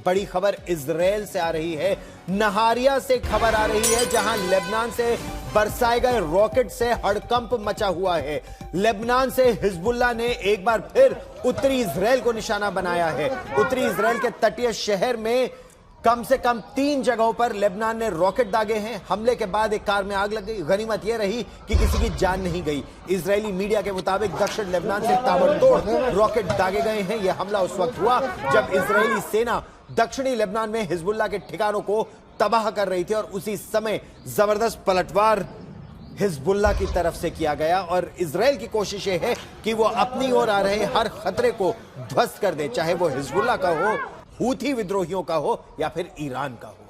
बड़ी खबर इजराइल से आ रही है। नहारिया से खबर आ रही है, जहां लेबनान से बरसाए गए रॉकेट से हड़कंप मचा हुआ है। लेबनान से हिजबुल्लाह ने एक बार फिर उत्तरी इजराइल को निशाना बनाया है। उत्तरी इजराइल के तटीय शहर में कम से कम 3 जगहों पर लेबनान ने रॉकेट दागे हैं। हमले के बाद एक कार में आग लग गई। गनीमत यह रही कि किसी की जान नहीं गई। इजरायली मीडिया के मुताबिक दक्षिण लेबनान से ताबड़तोड़ रॉकेट दागे गए हैं। यह हमला उस वक्त हुआ जब इजरायली सेना दक्षिणी लेबनान में हिजबुल्लाह के ठिकानों को तबाह कर रही थी और उसी समय जबरदस्त पलटवार हिजबुल्लाह की तरफ से किया गया। और इजराइल की कोशिश यह है कि वो अपनी ओर आ रहे हर खतरे को ध्वस्त कर दे, चाहे वो हिजबुल्लाह का हो, हूथी विद्रोहियों का हो या फिर ईरान का हो।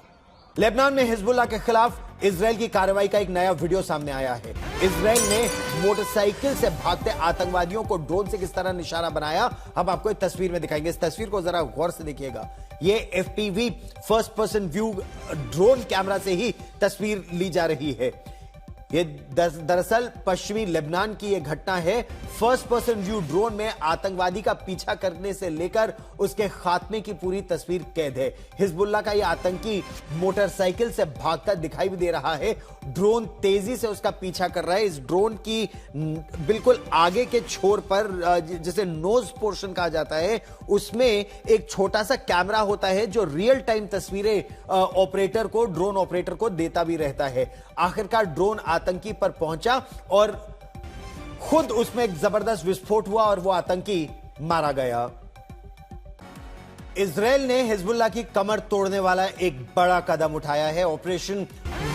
लेबनान में हिजबुल्लाह के खिलाफ इजराइल की कार्रवाई का एक नया वीडियो सामने आया है। इजराइल ने मोटरसाइकिल से भागते आतंकवादियों को ड्रोन से किस तरह निशाना बनाया, हम आपको एक तस्वीर में दिखाएंगे। इस तस्वीर को जरा गौर से देखिएगा। ये FPV first person view drone camera से ही तस्वीर ली जा रही है। ये दरअसल पश्चिमी लेबनान की यह घटना है। फर्स्ट पर्सन व्यू ड्रोन में आतंकवादी का पीछा करने से लेकर उसके खात्मे की पूरी तस्वीर कैद है। हिजबुल्लाह का यह आतंकी मोटरसाइकिल से भागता दिखाई भी दे रहा है। ड्रोन तेजी से उसका पीछा कर रहा है। इस ड्रोन की बिल्कुल आगे के छोर पर, जिसे नोज पोर्शन कहा जाता है, उसमें एक छोटा सा कैमरा होता है जो रियल टाइम तस्वीरें ऑपरेटर को, ड्रोन ऑपरेटर को देता भी रहता है। आखिरकार ड्रोन आतंकी पर पहुंचा और खुद उसमें एक जबरदस्त विस्फोट हुआ और वो आतंकी मारा गया। इजराइल ने हिजबुल्लाह की कमर तोड़ने वाला एक बड़ा कदम उठाया है। ऑपरेशन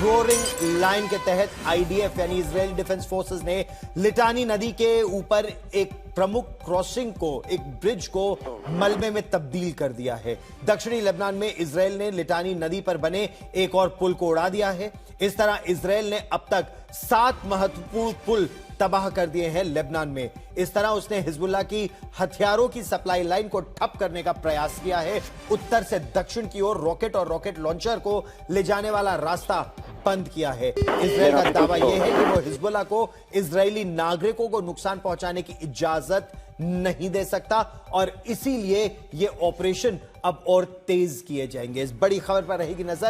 रोरिंग लाइन के तहत आईडीएफ यानी इजराइल डिफेंस फोर्सेस ने लिटानी नदी के ऊपर एक प्रमुख क्रॉसिंग को, एक ब्रिज को मलबे में तब्दील कर दिया है। दक्षिणी लेबनान में इजराइल ने लिटानी नदी पर बने एक और पुल को उड़ा दिया है। इस तरह इजराइल ने अब तक 7 महत्वपूर्ण पुल तबाह कर दिए हैं लेबनान में। इस तरह उसने हिजबुल्लाह की हथियारों की सप्लाई लाइन को ठप करने का प्रयास किया है। उत्तर से दक्षिण की ओर रॉकेट और रॉकेट लॉन्चर को ले जाने वाला रास्ता बंद किया है। इजराइल का दावा यह है कि वो हिजबुल्लाह को इजरायली नागरिकों को नुकसान पहुंचाने की इजाजत नहीं दे सकता और इसीलिए ये ऑपरेशन अब और तेज किए जाएंगे। इस बड़ी खबर पर रहेगी नजर।